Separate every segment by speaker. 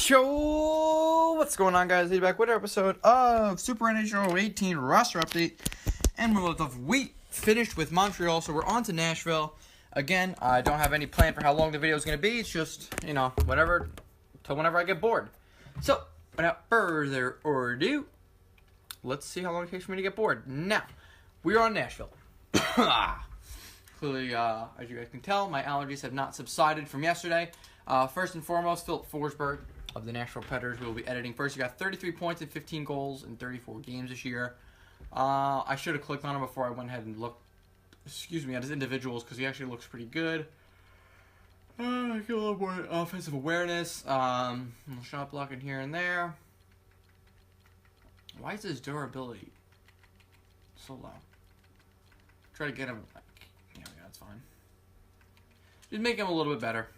Speaker 1: Yo, what's going on, guys? Back with an episode of Super NHL 18 roster update. And we're of week finished with Montreal, so we're on to Nashville. Again, I don't have any plan for how long the video is going to be. It's just, whatever, till whenever I get bored. So, without further ado, let's see how long it takes for me to get bored. Now, we are on Nashville. Clearly, as you guys can tell, my allergies have not subsided from yesterday. First and foremost, Philip Forsberg of the Nashville Predators will be editing first. He got 33 points and 15 goals in 34 games this year. I should have clicked on him before I went ahead and looked, at his individuals, because he actually looks pretty good. Get a little more offensive awareness. Little shot blocking here and there. Why is his durability so low? Try to get him, yeah, that's fine. Just make him a little bit better.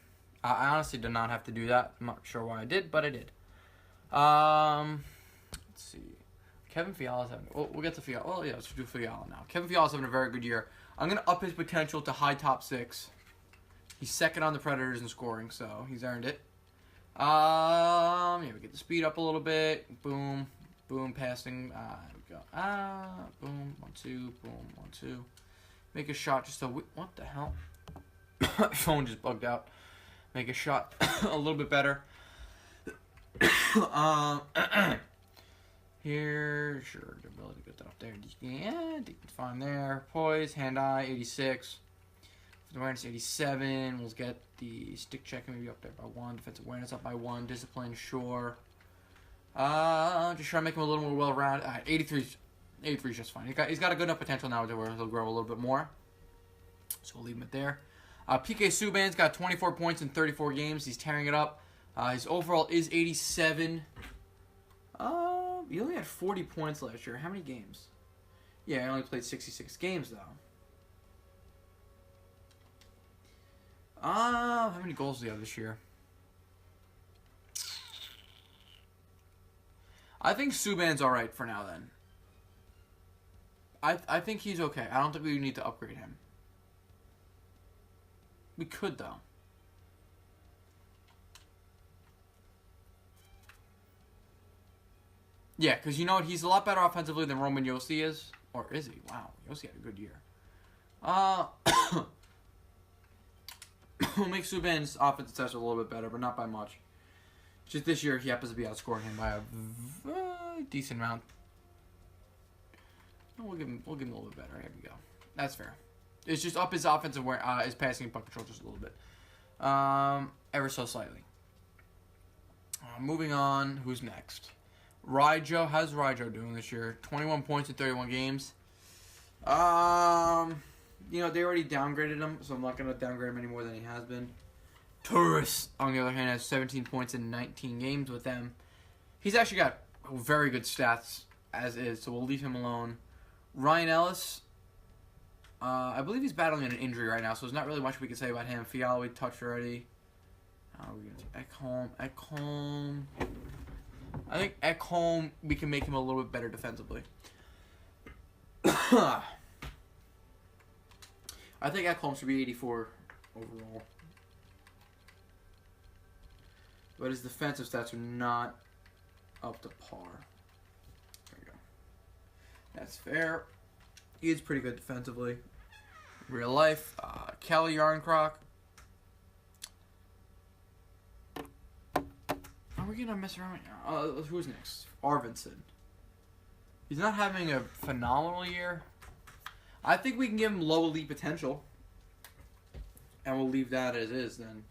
Speaker 1: I honestly did not have to do that. I'm not sure why I did, but I did. Let's see. Kevin Fiala's having... Well, we'll get to Fiala. Well, yeah, let's do Fiala now. Kevin Fiala's having a very good year. I'm going to up his potential to high top 6. He's second on the Predators in scoring, so he's earned it. Yeah, we get the speed up a little bit. Boom. Boom, passing. There we go. Boom. 1-2. Boom. 1-2. Make a shot just a... What the hell? My phone just bugged out. Make a shot a little bit better. Here, sure, the ability to get that up there. Yeah, fine there. Poise, hand-eye, 86. Awareness, 87. We'll get the stick checking maybe up there by 1. Defensive awareness up by 1. Discipline, sure. Just try to make him a little more well-rounded. 83 is just fine. He's got a good enough potential now where he'll grow a little bit more. So we'll leave him at there. PK Subban's got 24 points in 34 games. He's tearing it up. His overall is 87. He only had 40 points last year. How many games? Yeah, he only played 66 games, though. How many goals do he have this year? I think Subban's alright for now, then. I think he's okay. I don't think we need to upgrade him. We could, though. Yeah, because you know what? He's a lot better offensively than Roman Josi is. Or is he? Wow, Josi had a good year. We'll make Subban's offensive stats a little bit better, but not by much. Just this year, he happens to be outscoring him by a decent amount. We'll give him a little bit better. Here we go. That's fair. It's just up his offensive his passing and puck control just a little bit. Ever so slightly. Moving on. Who's next? Ryjo. How's Ryjo doing this year? 21 points in 31 games. They already downgraded him, so I'm not going to downgrade him any more than he has been. Turris, on the other hand, has 17 points in 19 games with them. He's actually got very good stats as is, so we'll leave him alone. Ryan Ellis... I believe he's battling an injury right now, so there's not really much we can say about him. Fiala we touched already. We're going to Ekholm. I think Ekholm, we can make him a little bit better defensively. I think Ekholm should be 84 overall. But his defensive stats are not up to par. There we go. That's fair. He is pretty good defensively. Real life. Kelly Yarncroc. Are we going to mess around? Who's next? Arvidsson. He's not having a phenomenal year. I think we can give him low elite potential. And we'll leave that as is then.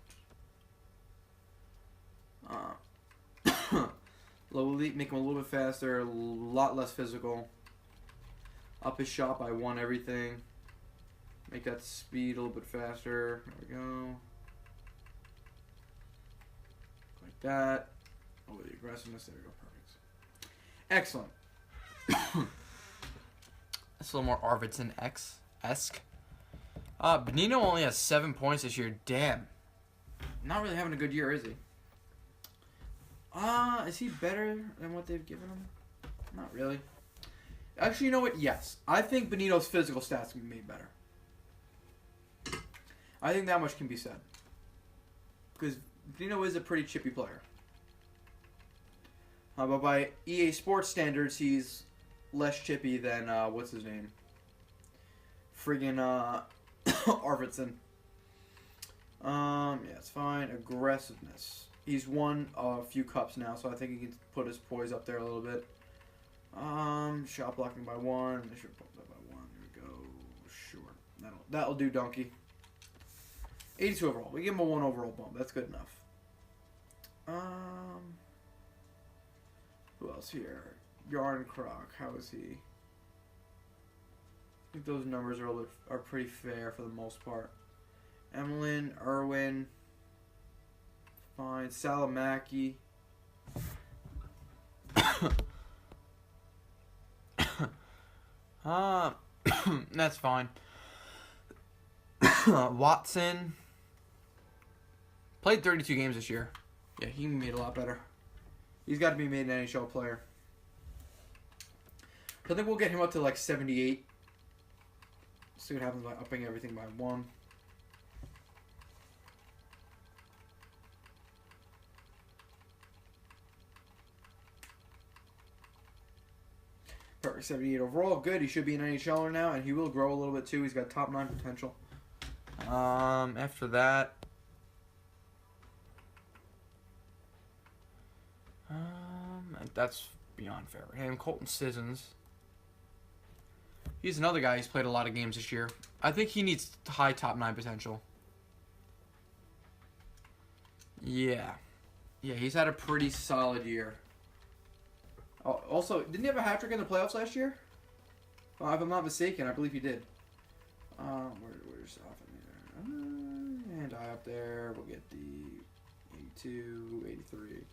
Speaker 1: Low elite, make him a little bit faster, a lot less physical. Up his shot by 1 everything. Make that speed a little bit faster. There we go. Like that. Over the aggressiveness. There we go. Perfect. Excellent. That's a little more Arvidsson-esque. Benino only has 7 points this year. Damn. Not really having a good year, is he? Is he better than what they've given him? Not really. Actually, you know what? Yes. I think Benito's physical stats can be made better. I think that much can be said. Because Benito is a pretty chippy player. But by EA Sports standards, he's less chippy than, what's his name? Friggin', Arvidsson. Yeah, it's fine. Aggressiveness. He's won a few cups now, so I think he can put his poise up there a little bit. Shot blocking by 1. I should put that by 1. There we go. Sure. That'll do, donkey. 82 overall. We give him a 1 overall bump. That's good enough. Who else here? Yarn Croc. How is he? I think those numbers are pretty fair for the most part. Emlyn, Irwin. Fine. Salamaki. That's fine. Watson. Played 32 games this year. Yeah, he can be made a lot better. He's got to be made an NHL player. So I think we'll get him up to like 78. See what happens by upping everything by 1. Perfect, 78 overall. Good. He should be an NHLer now, and he will grow a little bit too. He's got top 9 potential. After that, that's beyond fair. And Colton Sissons. He's another guy who's played a lot of games this year. I think he needs high top 9 potential. Yeah. Yeah, he's had a pretty solid year. Oh, also, didn't he have a hat-trick in the playoffs last year? Well, if I'm not mistaken, I believe he did. Where's off in there? And I up there. We'll get the 82, 83.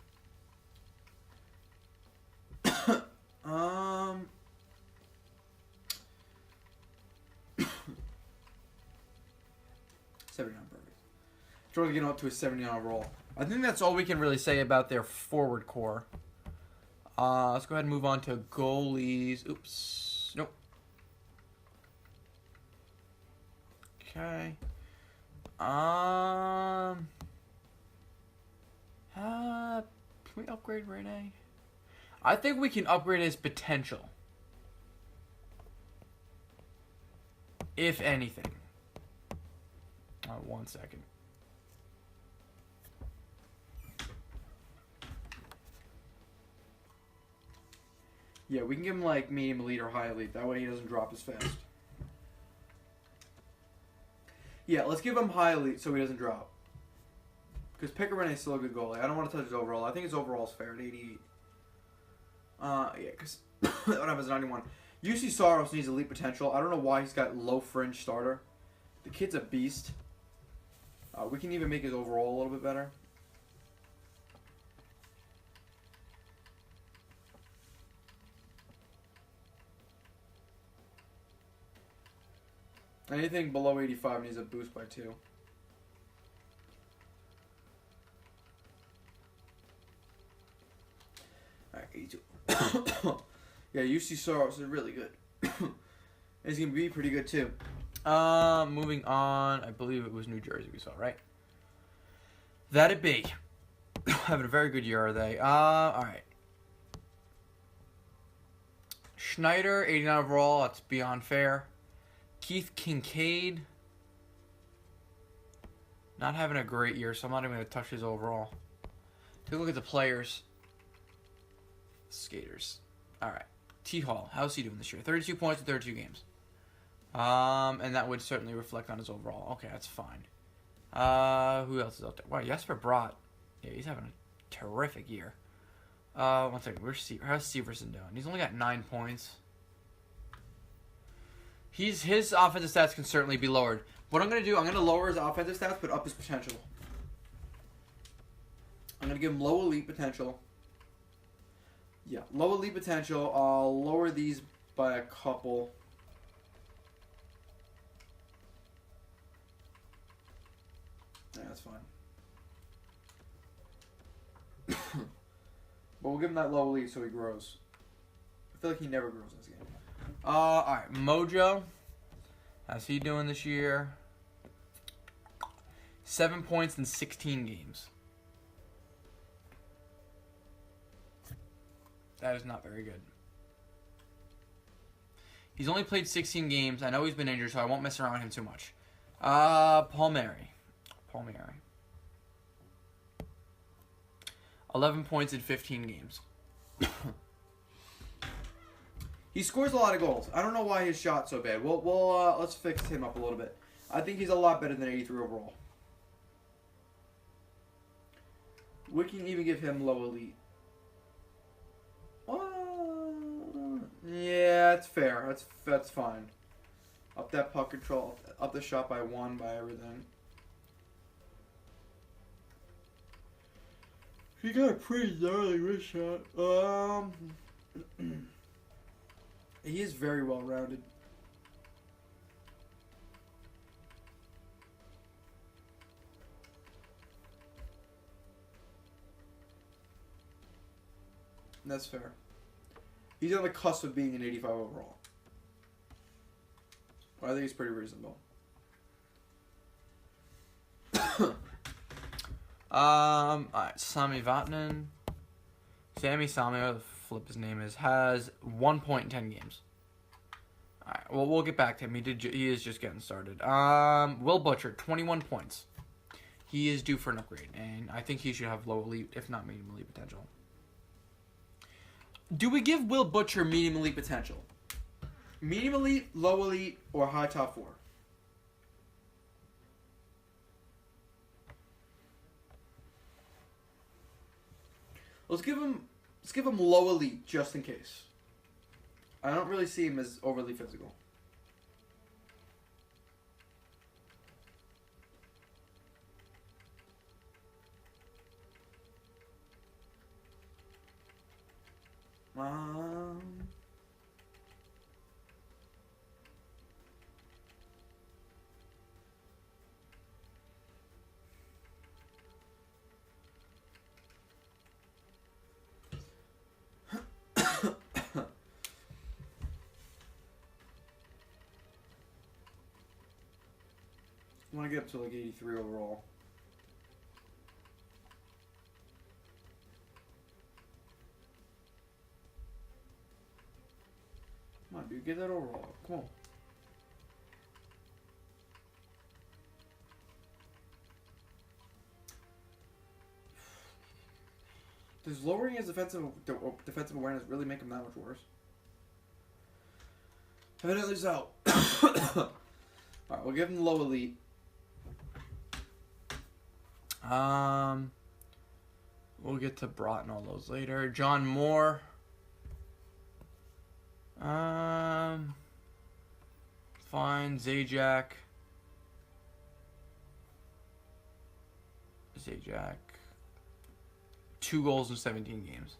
Speaker 1: 79, perfect. Trying to get up to a 79 overall. I think that's all we can really say about their forward core. Let's go ahead and move on to goalies. Oops. Nope. Okay. Can we upgrade Rene? I think we can upgrade his potential. If anything. 1 second. Yeah, we can give him like medium elite or high elite. That way he doesn't drop as fast. Yeah, let's give him high elite so he doesn't drop. Because Pickering is still a good goalie. I don't want to touch his overall. I think his overall is fair at 88. Yeah, because what happens at 91? UC Saros needs elite potential. I don't know why he's got low fringe starter. The kid's a beast. We can even make his overall a little bit better. Anything below 85 needs a boost by 2. Alright, 82. Yeah, UC Saros is really good. He's going to be pretty good too. Moving on. I believe it was New Jersey we saw, right? That'd be. Having a very good year, are they? Alright. Schneider, 89 overall. That's beyond fair. Keith Kincaid. Not having a great year, so I'm not even going to touch his overall. Take a look at the players. Skaters. Alright. T-Hall. How's he doing this year? 32 points in 32 games. And that would certainly reflect on his overall. Okay, that's fine. Who else is out there? Wow, Jesper Bratt. Yeah, he's having a terrific year. 1 second. How's Severson doing? He's only got 9 points. His offensive stats can certainly be lowered. What I'm going to do, I'm going to lower his offensive stats, but up his potential. I'm going to give him low elite potential. Yeah, low elite potential. I'll lower these by a couple. Yeah, that's fine. But we'll give him that low elite so he grows. I feel like he never grows in this game. Alright, Mojo. How's he doing this year? 7 points in 16 games. That is not very good. He's only played 16 games. I know he's been injured, so I won't mess around with him too much. Palmieri. 11 points in 15 games. He scores a lot of goals. I don't know why his shot's so bad. Let's fix him up a little bit. I think he's a lot better than 83 overall. We can even give him low elite. Yeah, that's fair. That's fine. Up that puck control, up the shot by 1, by everything. He got a pretty gnarly wrist shot. He is very well rounded. That's fair. He's on the cusp of being an 85 overall. Well, I think he's pretty reasonable. Alright, Sami Vatanen. Sami, whatever the flip his name is, has 1 point in 10 games. Alright, well, we'll get back to him. He is just getting started. Will Butcher, 21 points. He is due for an upgrade, and I think he should have low elite, if not medium elite potential. Do we give Will Butcher medium elite potential? Medium elite, low elite, or high top 4? Let's give him low elite just in case. I don't really see him as overly physical. I want to get up to like 83 overall. Come on, dude, get that overall. Come on. Does lowering his defensive awareness really make him that much worse? Evidently so. Alright, we'll give him low elite. We'll get to Brot and all those later. John Moore. Fine. Zajac. 2 goals in 17 games.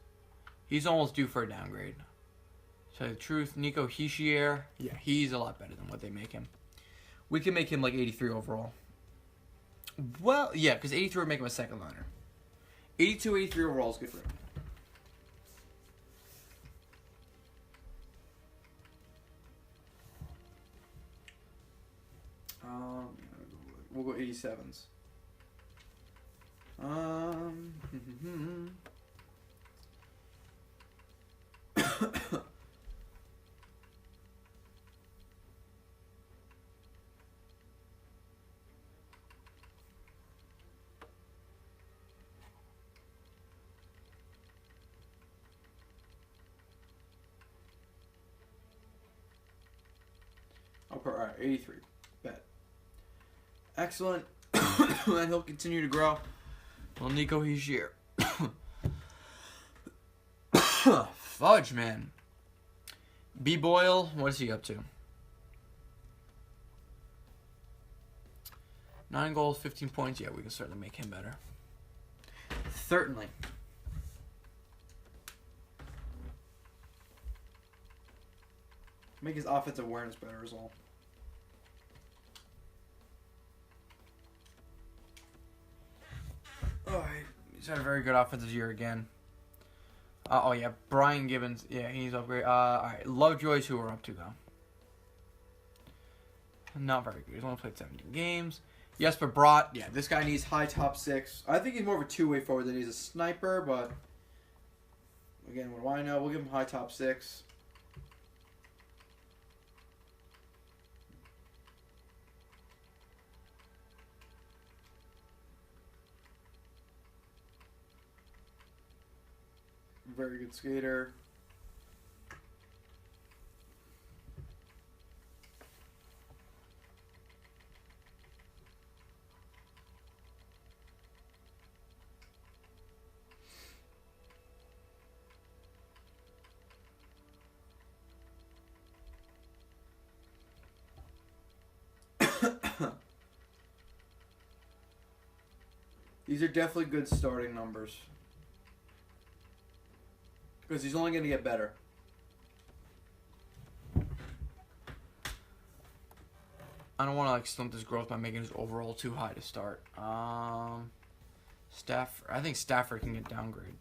Speaker 1: He's almost due for a downgrade. To tell you the truth, Nico Hischier. Yeah, he's a lot better than what they make him. We can make him like 83 overall. Well, yeah, because 83 would make him a second liner. 82, 83 overall is good for him. We'll go 87s. Alright, 83. Bet. Excellent. And he'll continue to grow. Well, Nico Hischier. Fudge, man. B. Boyle, what is he up to? 9 goals, 15 points. Yeah, we can certainly make him better. Certainly. Make his offensive awareness better as well. Oh, he's had a very good offensive year again. Oh, yeah, Brian Gibbons. Yeah, he's upgrade. All right, Lovejoy's who we're up to, though. Not very good. He's only played 17 games. Jesper Brot. Yeah, this guy needs high top 6. I think he's more of a two-way forward than he's a sniper, but Again, what do I know? We'll give him high top 6. Very good skater. These are definitely good starting numbers. Because he's only going to get better. I don't want to like stunt his growth by making his overall too high to start. Stafford. I think Stafford can get downgrade.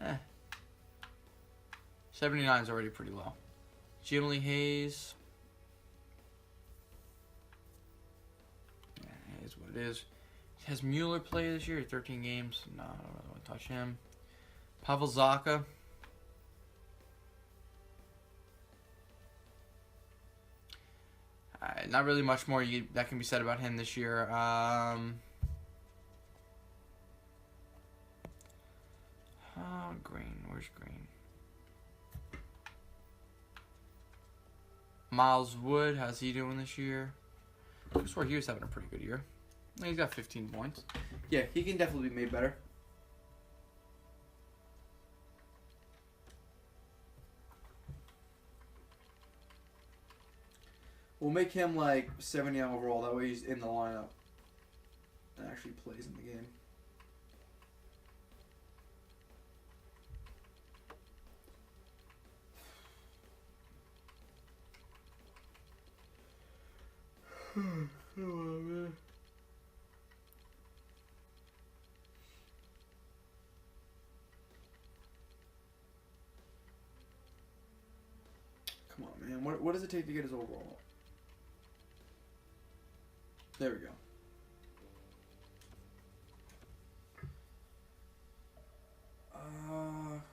Speaker 1: Eh. 79 is already pretty low. Jimmy Hayes. Yeah, it is what it is. Has Mueller played this year? 13 games. No, I don't want to touch him. Pavel Zacha. Not really much more that can be said about him this year. Green. Where's Green? Miles Wood. How's he doing this year? I swear he was having a pretty good year. He's got 15 points. Yeah, he can definitely be made better. We'll make him like 70 overall. That way he's in the lineup and actually plays in the game. Come on, man. Come on, man. What does it take to get his overall? There we go.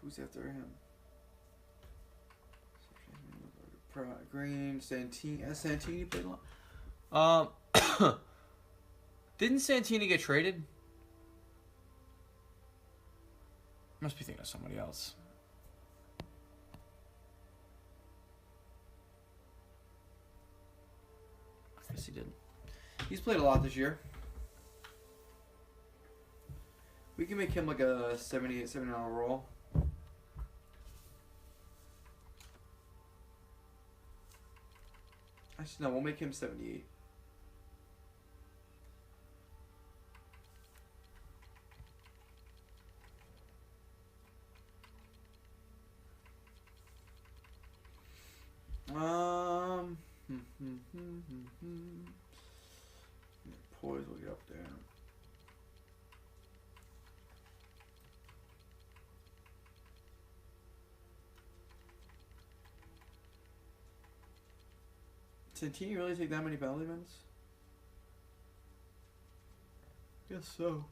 Speaker 1: Who's after him? Green, Santini. Santini played a lot. Didn't Santini get traded? Must be thinking of somebody else. I guess he did. He's played a lot this year. We can make him like a 78, 79 overall. Actually, no, we'll make him 78. Poise will get up there. Santini really take that many penalty minutes? Guess so.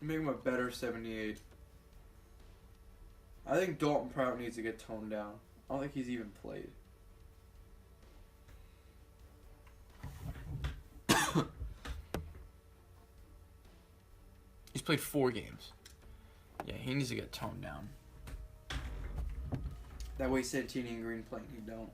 Speaker 1: Make him a better 78. I think Dalton Prout needs to get toned down. I don't think he's even played. He's played 4 games. Yeah, he needs to get toned down. That way Santini and Green play and he don't.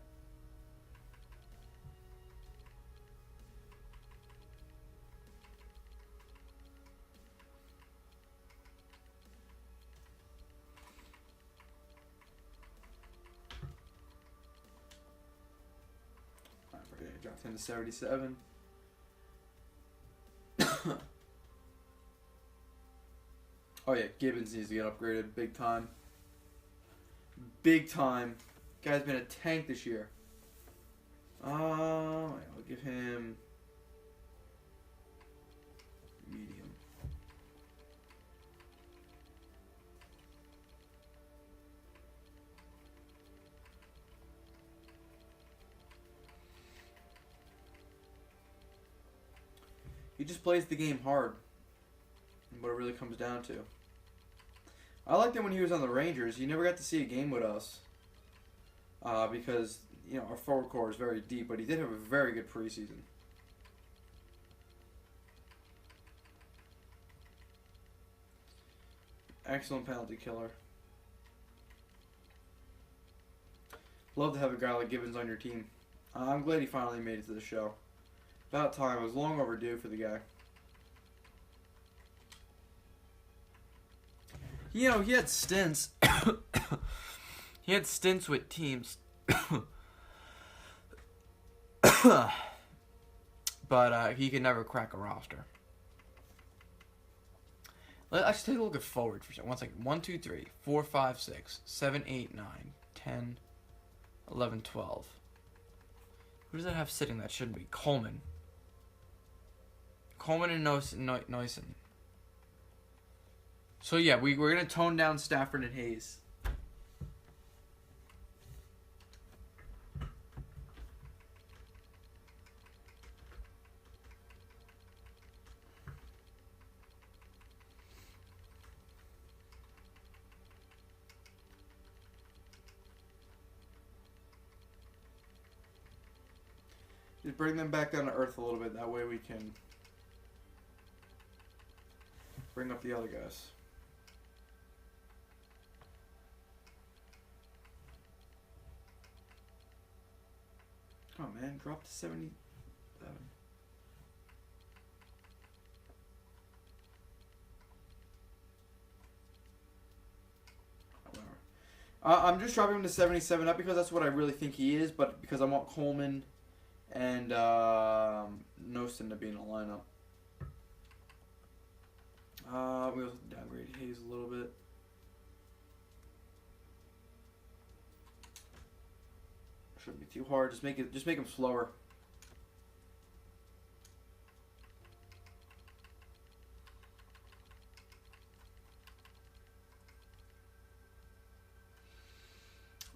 Speaker 1: Dropped him to 77. Oh yeah, Gibbons needs to get upgraded big time. Big time. Guy's been a tank this year. I'll give him medium.
Speaker 2: just plays the game hard. What it really comes down to. I liked it when he was on the Rangers. He never got to see a game with us. Because, you know, our forward core is very deep. But he did have a very good preseason. Excellent penalty killer. Love to have a guy like Gibbons on your team. I'm glad he finally made it to the show. About time. It was long overdue for the guy. You know, he had stints. He had stints with teams. But he could never crack a roster. Let's take a look at forward for a second. 1 second. 1, 2, 3, 4, 5, 6, 7, 8, 9, 10, 11, 12. Who does that have sitting? That should be Coleman. Coleman and Neusen. So yeah, we're going to tone down Stafford and Hayes. Just bring them back down to earth a little bit. That way we can bring up the other guys. Come on, man. Drop to 77. Whatever. I'm just dropping him to 77, not because that's what I really think he is, but because I want Coleman and Nosen to be in the lineup. We also downgrade Hayes a little bit. Shouldn't be too hard. Just make him slower.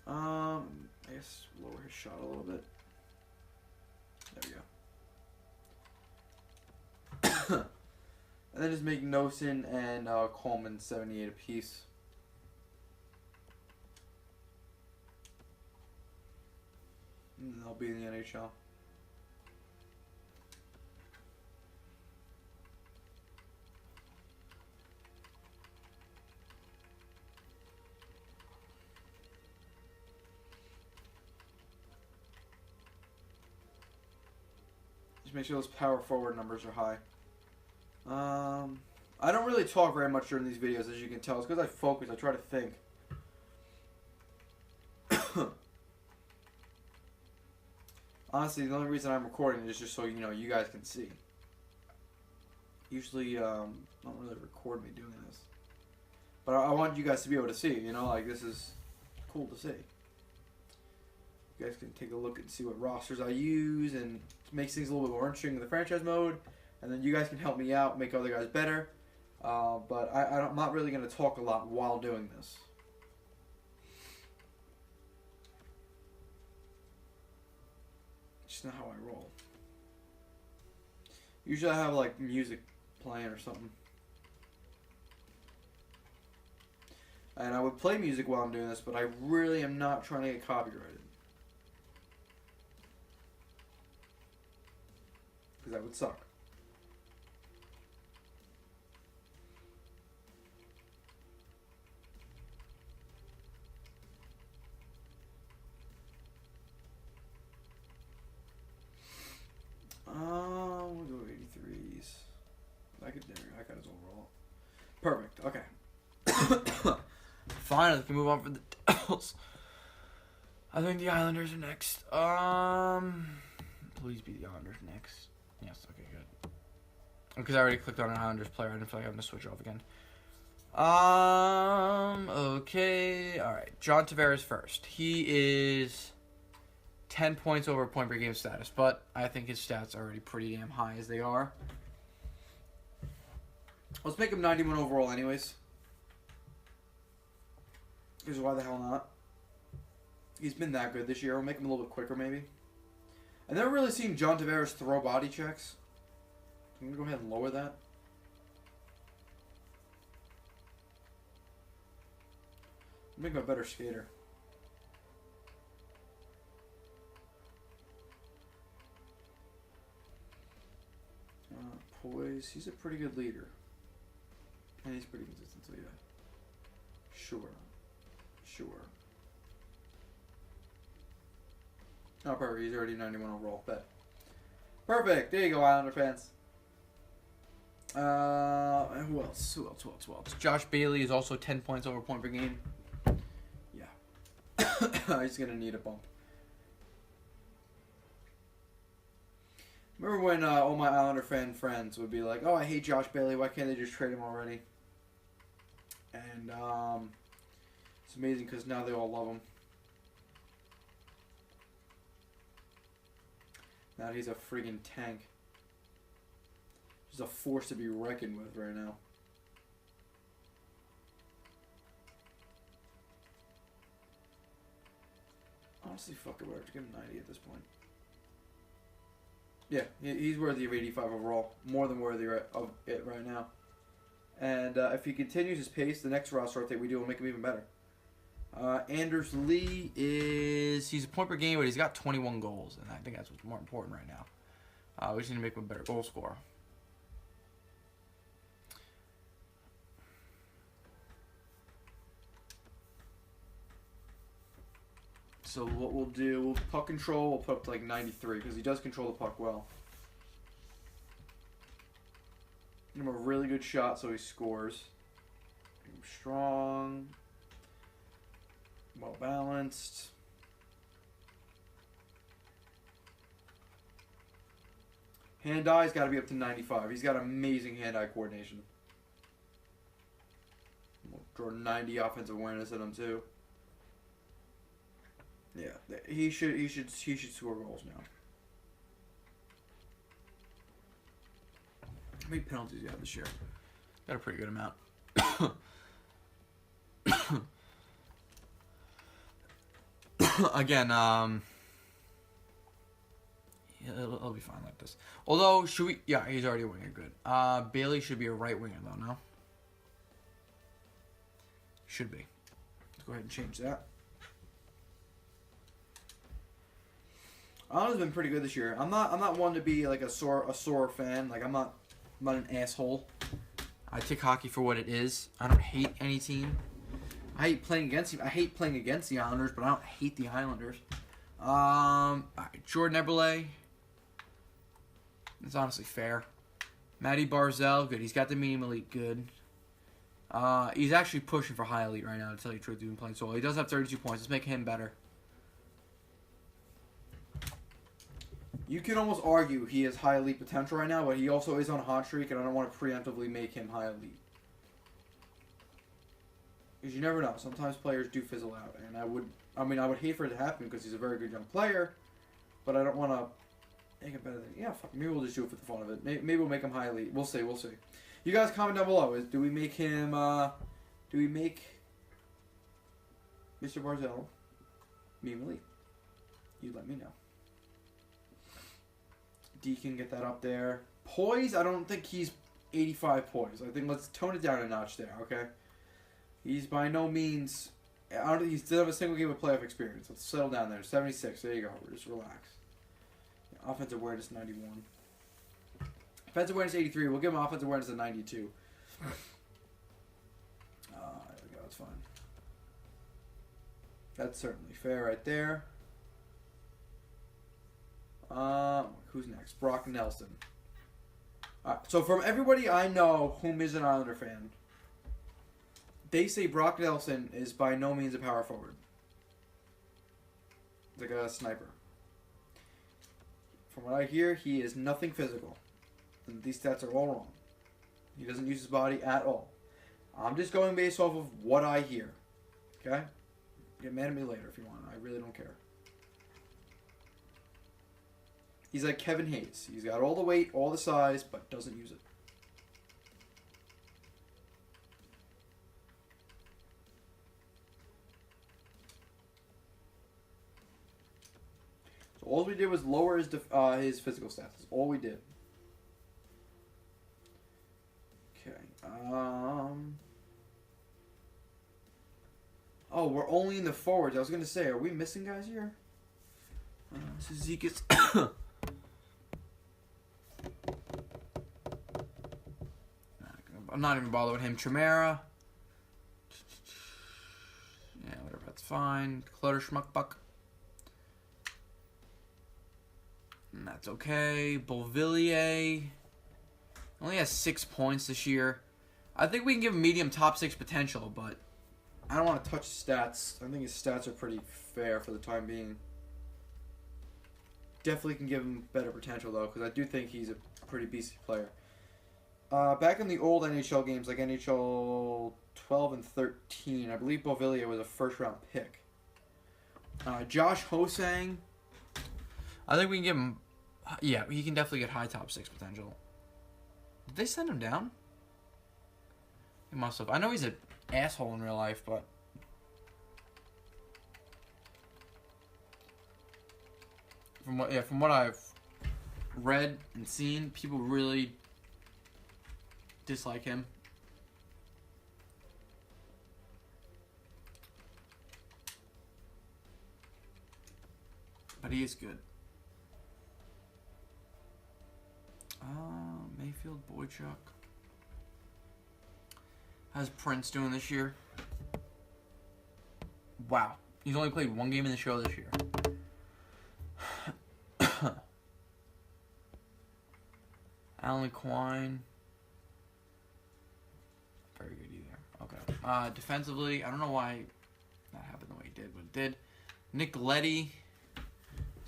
Speaker 2: I guess lower his shot a little bit. There we go. And then just make Nosen and Coleman 78 apiece. And they'll be in the NHL. Just make sure those power forward numbers are high. I don't really talk very much during these videos, as you can tell. It's because I focus. I try to think. Honestly, the only reason I'm recording is just so you know you guys can see. Usually, don't really record me doing this, but I want you guys to be able to see. You know, like this is cool to see. You guys can take a look and see what rosters I use, and it makes things a little bit more interesting in the franchise mode. And then you guys can help me out, make other guys better. But I'm not really going to talk a lot while doing this. It's just not how I roll. Usually I have like music playing or something. And I would play music while I'm doing this, but I really am not trying to get copyrighted. Because that would suck. We'll go 83s. I got his overall. Perfect. Okay. Finally, we can move on for the Devils. I think the Islanders are next. Please be the Islanders next. Yes. Okay. Good. Because I already clicked on an Islanders player. I didn't feel like having to switch off again. Okay. All right. John Tavares first. He is 10 points over point per game status, but I think his stats are already pretty damn high as they are. Let's make him 91 overall anyways. Because why the hell not? He's been that good this year. We'll make him a little bit quicker maybe. I've never really seen John Tavares throw body checks. I'm going to go ahead and lower that. Make him a better skater. Poise. He's a pretty good leader. And he's pretty consistent, so yeah. Sure. Sure. Oh, perfect. He's already 91 overall. Bet. Perfect. There you go, Islander fans.
Speaker 1: Who else? Who else? Josh Bailey is also 10 points over point per game.
Speaker 2: Yeah. He's going to need a bump. Remember when all my Islander fan friends would be like, oh, I hate Josh Bailey. Why can't they just trade him already? And it's amazing because now they all love him. Now he's a friggin' tank. He's a force to be reckoned with right now. Honestly, fuck it, whatever. Just give him 90 at this point. Yeah, he's worthy of 85 overall. More than worthy of it right now. And if he continues his pace, the next roster update we do will make him even better. Anders Lee
Speaker 1: he's a point per game, but he's got 21 goals, and I think that's what's more important right now. We just need to make him a better goal scorer.
Speaker 2: So what we'll do, puck control, we'll put up to like 93, because he does control the puck well. Give him a really good shot so he scores. Strong. Well balanced. Hand-eye's got to be up to 95. He's got amazing hand-eye coordination. We'll draw 90 offensive awareness at him too. Yeah, he should score goals now.
Speaker 1: How many penalties do you have this year? Got a pretty good amount. Again, it'll be fine like this. Although, should we? Yeah, he's already a winger. Good. Bailey should be a right winger though. No. Should be. Let's go ahead and change that.
Speaker 2: Anna's been pretty good this year. I'm not one to be like a sore fan. Like I'm not an asshole.
Speaker 1: I take hockey for what it is. I don't hate any team. I hate playing against the Islanders, but I don't hate the Islanders. Jordan Eberle. It's honestly fair. Matty Barzal, good. He's got the medium elite, good. He's actually pushing for high elite right now, to tell you the truth, he's been playing so well. He does have 32 points. Let's make him better.
Speaker 2: You can almost argue he has high elite potential right now, but he also is on a hot streak, and I don't want to preemptively make him high elite. Because you never know. Sometimes players do fizzle out, and I would hate for it to happen because he's a very good young player, but I don't want to make it better than... Yeah, fuck, maybe we'll just do it for the fun of it. Maybe we'll make him high elite. We'll see. You guys comment down below. Do we make him, do we make Mr. Barzal medium elite? You let me know. D can get that up there. Poise, I don't think he's 85 poise. I think let's tone it down a notch there, okay? He's by no means... he still have a single game of playoff experience. Let's settle down there. 76, there you go. Just relax. Offensive awareness, 91. Offensive awareness, 83. We'll give him offensive awareness at 92. There we go, that's fine. That's certainly fair right there. Who's next? Brock Nelson. So from everybody I know whom is an Islander fan, they say Brock Nelson is by no means a power forward. He's like a sniper. From what I hear, he is nothing physical. And these stats are all wrong. He doesn't use his body at all. I'm just going based off of what I hear. Okay? Get mad at me later if you want. I really don't care. He's like Kevin Hayes. He's got all the weight, all the size, but doesn't use it. So all we did was lower his physical stats. That's all we did. Oh, we're only in the forwards. I was going to say, are we missing guys here?
Speaker 1: Cjeths. I'm not even bothered with him. Tremera. Yeah, whatever. That's fine. Clutter Schmuckbuck. And that's okay. Beauvillier. Only has 6 points this year. I think we can give him medium top 6 potential, but
Speaker 2: I don't want to touch stats. I think his stats are pretty fair for the time being. Definitely can give him better potential, though, because I do think he's a pretty beastly player. Back in the old NHL games, like NHL 12 and 13, I believe Beauvillier was a first-round pick. Josh Hosang.
Speaker 1: I think we can give him... Yeah, he can definitely get high top 6 potential. Did they send him down? They must have. I know he's an asshole in real life, but... From what I've read and seen, people really dislike him. But he is good. Mayfield, Boychuk. How's Prince doing this year? Wow. He's only played 1 game in the show this year. Alan Quine. Very good either. Okay. Defensively, I don't know why that happened the way it did, but it did. Nick Leddy.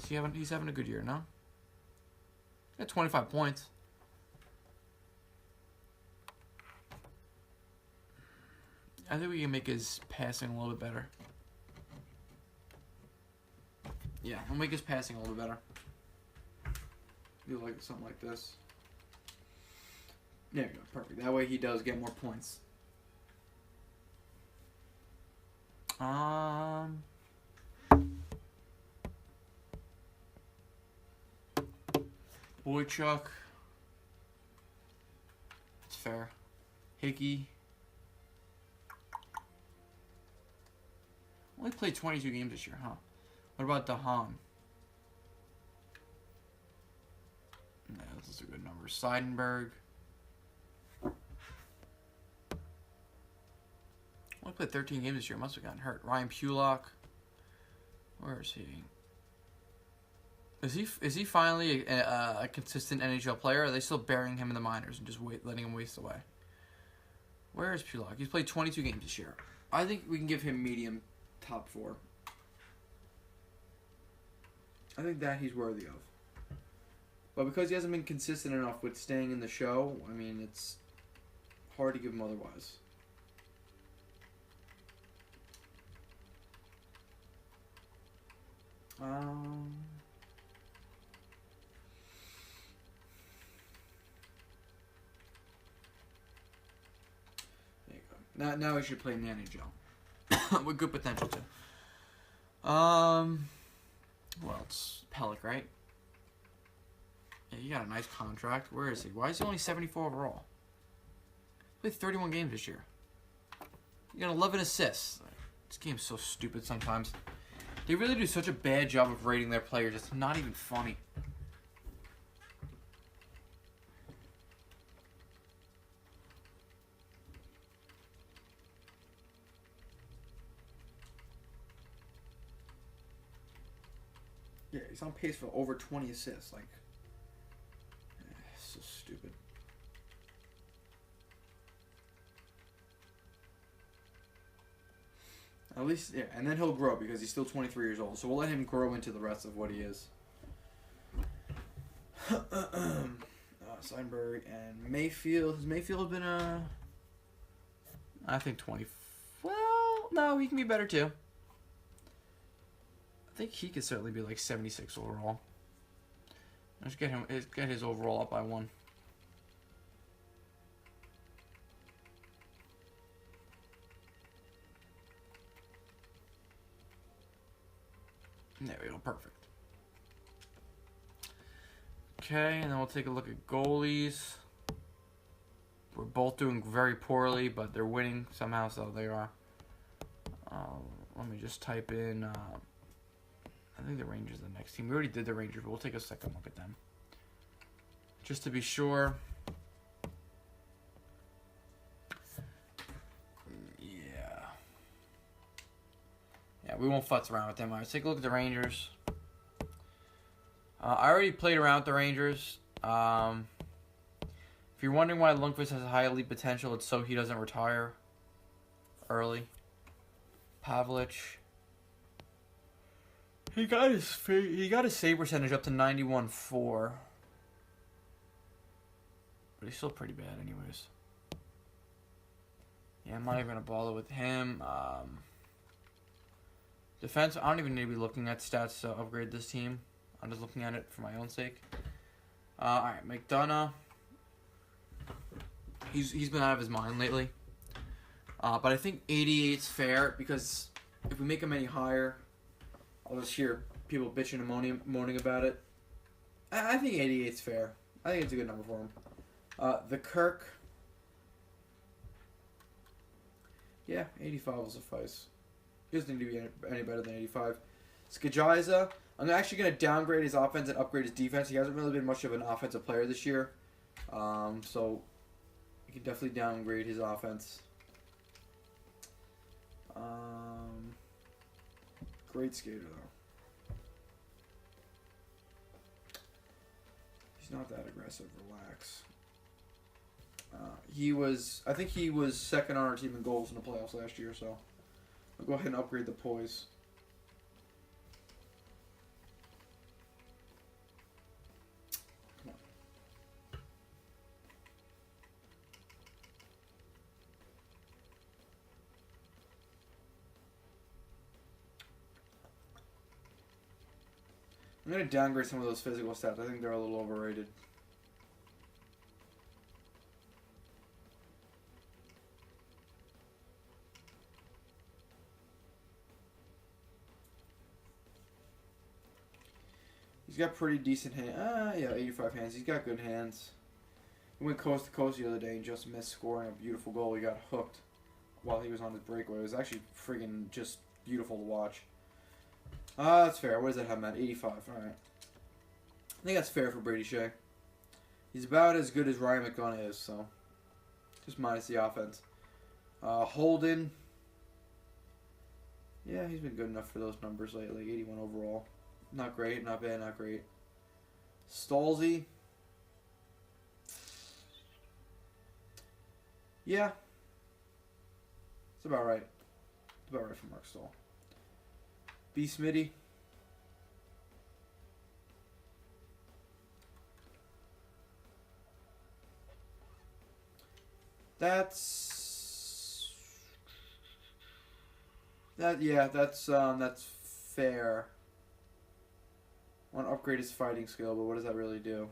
Speaker 1: He's having a good year, no? He had 25 points. I think we can make his passing a little bit better. Yeah, we'll make his passing a little bit better.
Speaker 2: You like something like this. There you go, perfect. That way he does get more points.
Speaker 1: Boychuk. That's fair. Hickey. Only played 22 games this year, huh? What about Dahan? No, those are good numbers. Seidenberg. Only played 13 games this year. Must have gotten hurt. Ryan Pulock. Where is he? Is he finally a consistent NHL player? Or are they still burying him in the minors and just letting him waste away? Where is Pulock? He's played 22 games this year. I think we can give him medium top 4. I think that he's worthy of. But because he hasn't been consistent enough with staying in the show, I mean, it's hard to give him otherwise. There you go. Now he should play in the NHL. With good potential, too. Well, it's Pellick, right? Yeah, you got a nice contract. Where is he? Why is he only 74 overall? He played 31 games this year. You got 11 assists. This game's so stupid sometimes. They really do such a bad job of rating their players. It's not even funny.
Speaker 2: Yeah, he's on pace for over 20 assists. Like, so stupid. At least, yeah, and then he'll grow because he's still 23 years old. So we'll let him grow into the rest of what he is. Seidenberg and Mayfield. Has Mayfield been
Speaker 1: I think 20. Well, no, he can be better too. I think he could certainly be like 76 overall. Let's get his overall up by 1. There we go, perfect. Okay, and then we'll take a look at goalies. We're both doing very poorly, but they're winning somehow, so they are. Let me just type in. I think the Rangers are the next team. We already did the Rangers, but we'll take a second look at them. Just to be sure. Yeah, we won't futz around with them. All right, let's take a look at the Rangers. I already played around with the Rangers. If you're wondering why Lundqvist has a high elite potential, it's so he doesn't retire early. Pavlich. He got his save percentage up to 91.4. But he's still pretty bad anyways. Yeah, I'm not even going to bother with him. Defense, I don't even need to be looking at stats to upgrade this team. I'm just looking at it for my own sake. Alright, McDonough. He's been out of his mind lately. But I think 88's fair because if we make him any higher, I'll just hear people bitching and moaning about it. I think 88's fair. I think it's a good number for him. The Kirk. Yeah, 85 will suffice. He doesn't need to be any better than 85. Cjeths. I'm actually going to downgrade his offense and upgrade his defense. He hasn't really been much of an offensive player this year. So you can definitely downgrade his offense. Great skater, though. He's not that aggressive. Relax. I think he was second on our team in goals in the playoffs last year, so I'll go ahead and upgrade the poise. I'm going to downgrade some of those physical stats. I think they're a little overrated. He's got pretty decent hands. Yeah, 85 hands. He's got good hands. He went coast to coast the other day and just missed scoring a beautiful goal. He got hooked while he was on his breakaway. It was actually friggin' just beautiful to watch. That's fair. What does that have him at? 85. Alright. I think that's fair for Brady Shea. He's about as good as Ryan McDonough is, so. Just minus the offense. Holden. Yeah, he's been good enough for those numbers lately. 81 overall. Not great, not bad, not great. Stalzy. Yeah. It's about right. It's about right for Mark Stahl. B. Smitty. That's fair. I want to upgrade his fighting skill, but what does that really do?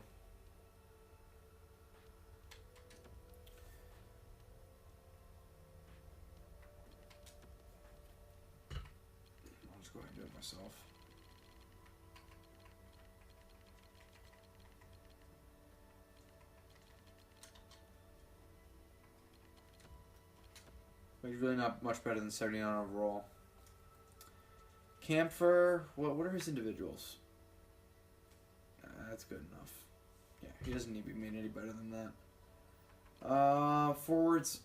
Speaker 1: I'll just go ahead and do it myself. But he's really not much better than 79 overall. Camphor, what are his individuals? That's good enough. Yeah, he doesn't need to be made any better than that. Forwards.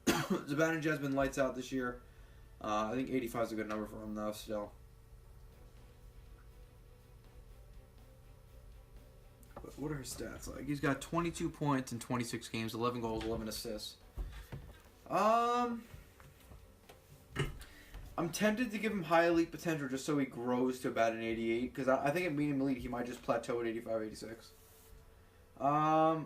Speaker 1: Zibanejad has been lights out this year. I think 85 is a good number for him, though, still. But what are his stats like? He's got 22 points in 26 games, 11 goals, 11 assists. I'm tempted to give him high elite potential just so he grows to about an 88, because I think at medium elite he might just plateau at 85, 86. I'm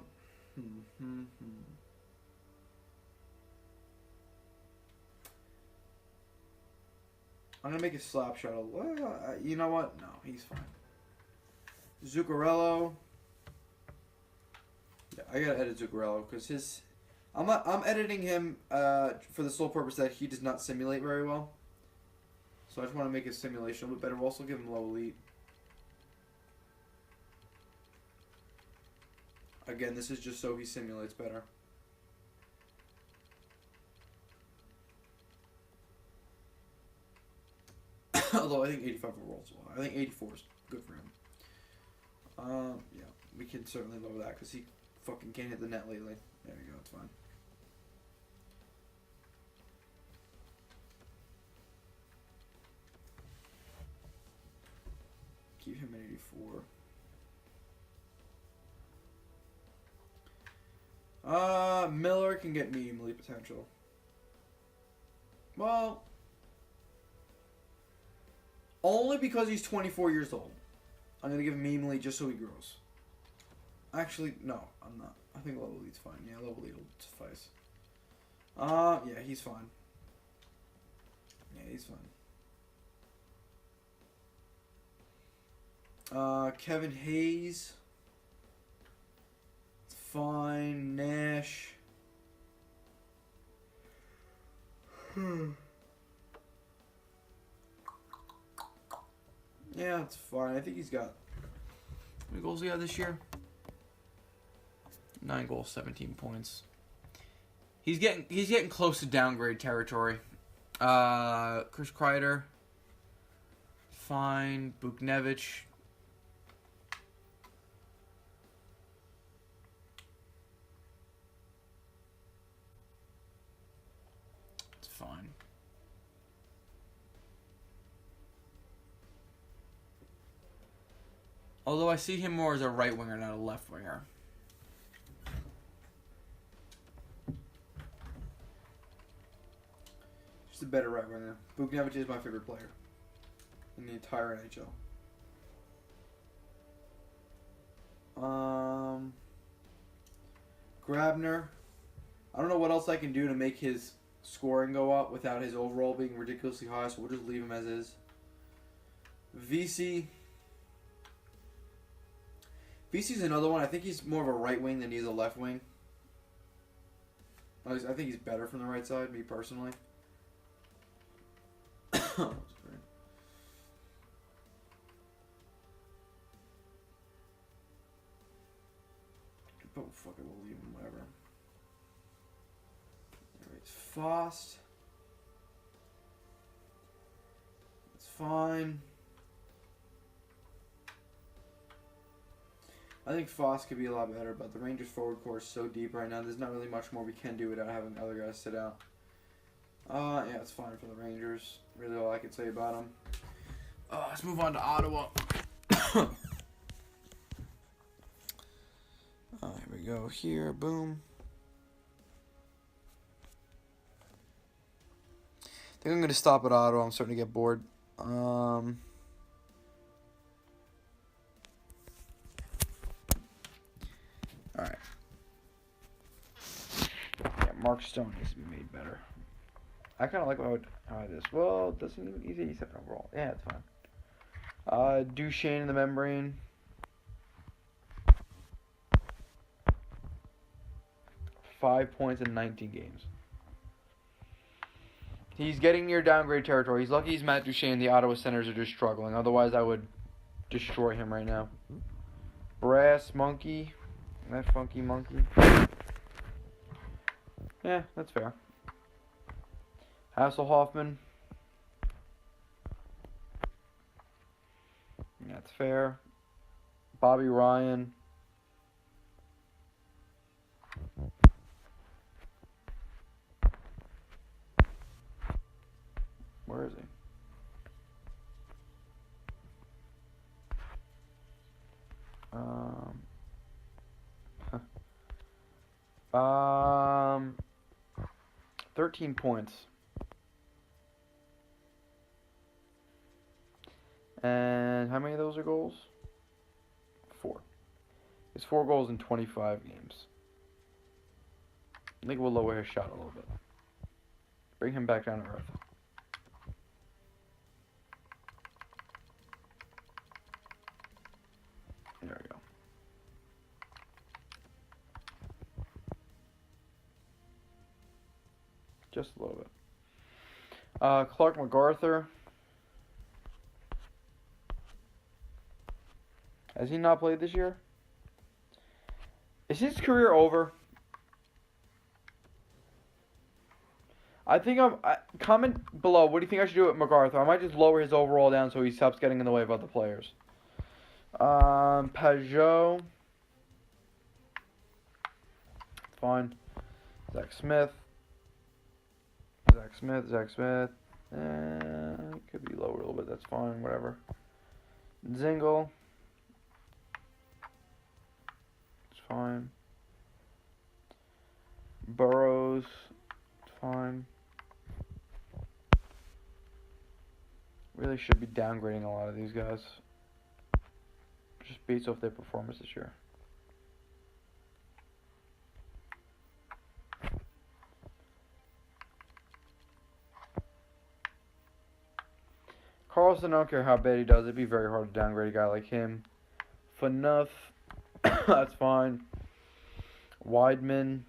Speaker 1: going to make a slap shot. You know what? No, he's fine. Zuccarello. Yeah, I got to edit Zuccarello because his... I'm editing him for the sole purpose that he does not simulate very well. So I just want to make his simulation a little bit better. We'll also give him low elite. Again, this is just so he simulates better.
Speaker 2: Although I think 85 overall is a lot. I think 84 is good for him. Yeah, we can certainly lower that because he fucking can't hit the net lately. There you go, it's fine. Keep him at 84. Miller can get medium elite potential. Well, only because he's 24 years old. I'm going to give him medium elite just so he grows. Actually, no, I'm not. I think level elite's fine. Yeah, level elite will suffice. Yeah, he's fine. Yeah, he's fine. Kevin Hayes. It's fine. Nash. Yeah, it's fine. I think he's got...
Speaker 1: How many goals he had this year? 9 goals, 17 points. He's getting close to downgrade territory. Chris Kreider. Fine. Buchnevich. It's fine. Although I see him more as a right winger, not a left winger.
Speaker 2: Just a better right winger. Buchnevich is my favorite player in the entire NHL. Grabner. I don't know what else I can do to make his scoring go up without his overall being ridiculously high, so we'll just leave him as is. VC's another one. I think he's more of a right wing than he is a left wing. I think he's better from the right side, me personally. Oh, fuck it, we'll leave him, whatever. Alright, Fost. It's fine. I think Fost could be a lot better, but the Rangers forward core is so deep right now, there's not really much more we can do without having other guys sit out. Yeah, it's fine for the Rangers. Really all I can say about them.
Speaker 1: Let's move on to Ottawa. Here we go. Here, boom. I think I'm going to stop at Ottawa. I'm starting to get bored. Alright. Yeah, Mark Stone needs to be made better. I kind of like how I this. Well, doesn't even he's 87 overall. Yeah, it's fine. Duchesne in the membrane. Five points in 19 games. He's getting near downgrade territory. He's lucky he's Matt Duchesne. The Ottawa Senators are just struggling. Otherwise, I would destroy him right now. Brass Monkey. That funky monkey. Yeah, that's fair. Hasselhoffman. That's fair. Bobby Ryan. Where is he? Huh. 13 points. And how many of those are goals? 4. It's 4 goals in 25 games. I think we'll lower his shot a little bit. Bring him back down to earth. There we go. Just a little bit. Clark MacArthur. Has he not played this year? Is his career over?
Speaker 3: I think comment below. What do you think I should do with MacArthur? I might just lower his overall down so he stops getting in the way of other players. Peugeot. Fine. Zach Smith. Could be lower a little bit. That's fine. Whatever. Zingle. It's fine. Burrows. It's fine. Really should be downgrading a lot of these guys. Just based off their performance this year. Carlson, I don't care how bad he does. It'd be very hard to downgrade a guy like him. Fanuff, that's fine. Weidman.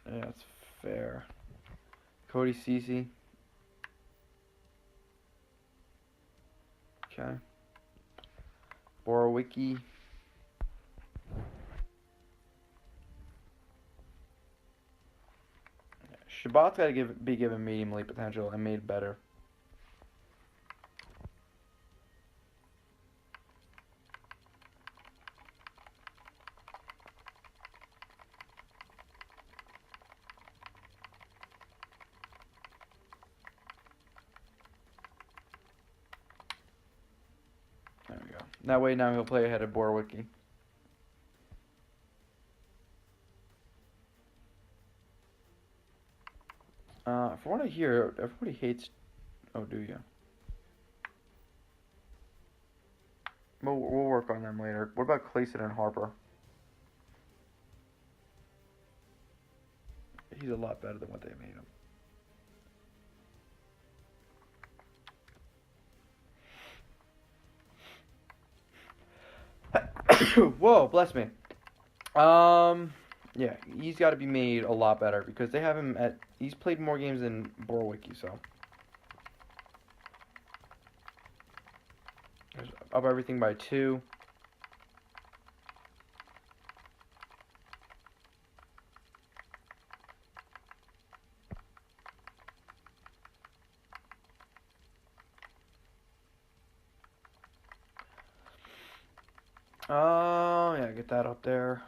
Speaker 3: Yeah, that's fair. Cody Ceci. Okay. Borowicki. Shabbat's got to be given medium elite potential and made better. There we go. That way now he'll play ahead of Borowicki. From what I hear, everybody hates... Oh, do you? We'll work on them later. What about Clayson and Harper? He's a lot better than what they made him. Whoa, bless me. Yeah, he's got to be made a lot better because they have him at... He's played more games than Borowicki, so... Up everything by 2. Oh, yeah, get that up there.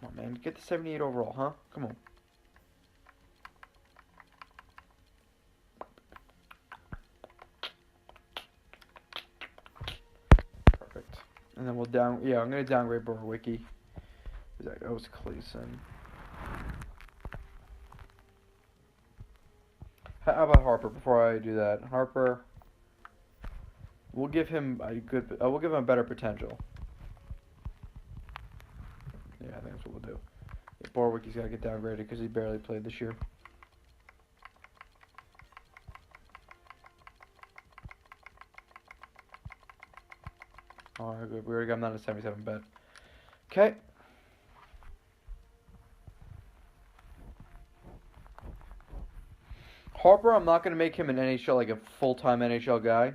Speaker 3: Come on, man. Get the 78 overall, huh? Come on. Perfect. And then we'll down... Yeah, I'm going to downgrade Borowicki. That goes Clayson. How about Harper before I do that? Harper... We'll give him a good... we'll give him a better potential. Yeah, I think that's what we'll do. Yeah, Borowicki's got to get downgraded because he barely played this year. Alright, good. We already got him down to 77 bet. Okay. Harper, I'm not going to make him an NHL, like a full-time NHL guy.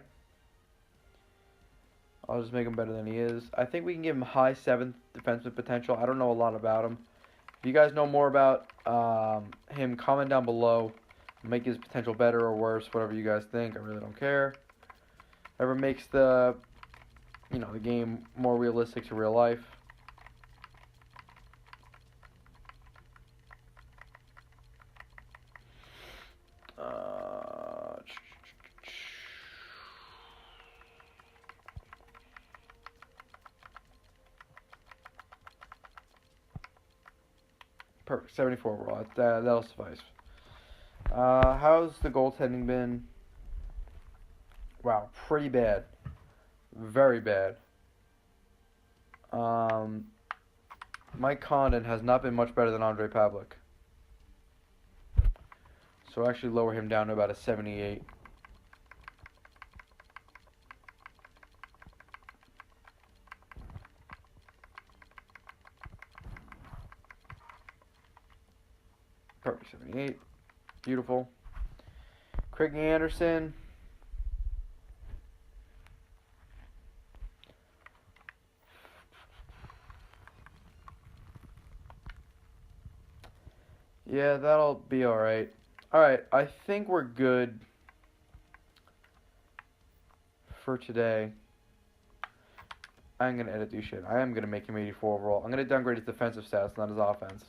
Speaker 3: I'll just make him better than he is. I think we can give him high 7th defenseman potential. I don't know a lot about him. If you guys know more about him, comment down below. Make his potential better or worse, whatever you guys think. I really don't care. Whatever makes the, the game more realistic to real life. Perfect. 74 overall. That'll suffice. How's the goaltending been? Wow, pretty bad. Very bad. Mike Condon has not been much better than Andre Pavlik. So actually lower him down to about a 78. Perfect, 78. Beautiful. Craig Anderson. Yeah, that'll be alright. Alright, I think we're good for today. I'm going to edit these shit. I am going to make him 84 overall. I'm going to downgrade his defensive stats, not his offense.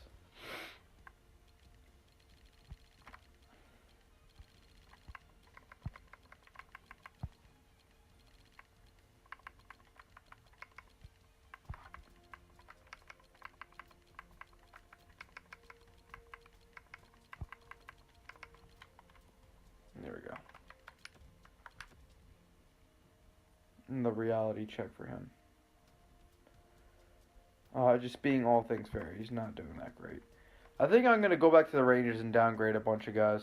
Speaker 3: There we go. And the reality check for him. Just being all things fair, he's not doing that great. I think I'm going to go back to the Rangers and downgrade a bunch of guys.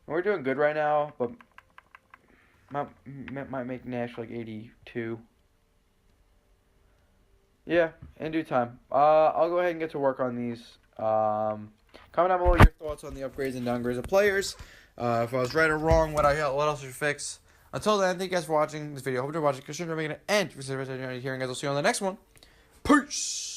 Speaker 3: We're doing good right now, but might make Nash like 82. Yeah, in due time. I'll go ahead and get to work on these. Comment down below your thoughts on the upgrades and downgrades of players. If I was right or wrong, what else should fix. Until then, thank you guys for watching this video. Hope you're watching. Consider making it end. If you're hearing guys, I'll see you on the next one. Peace.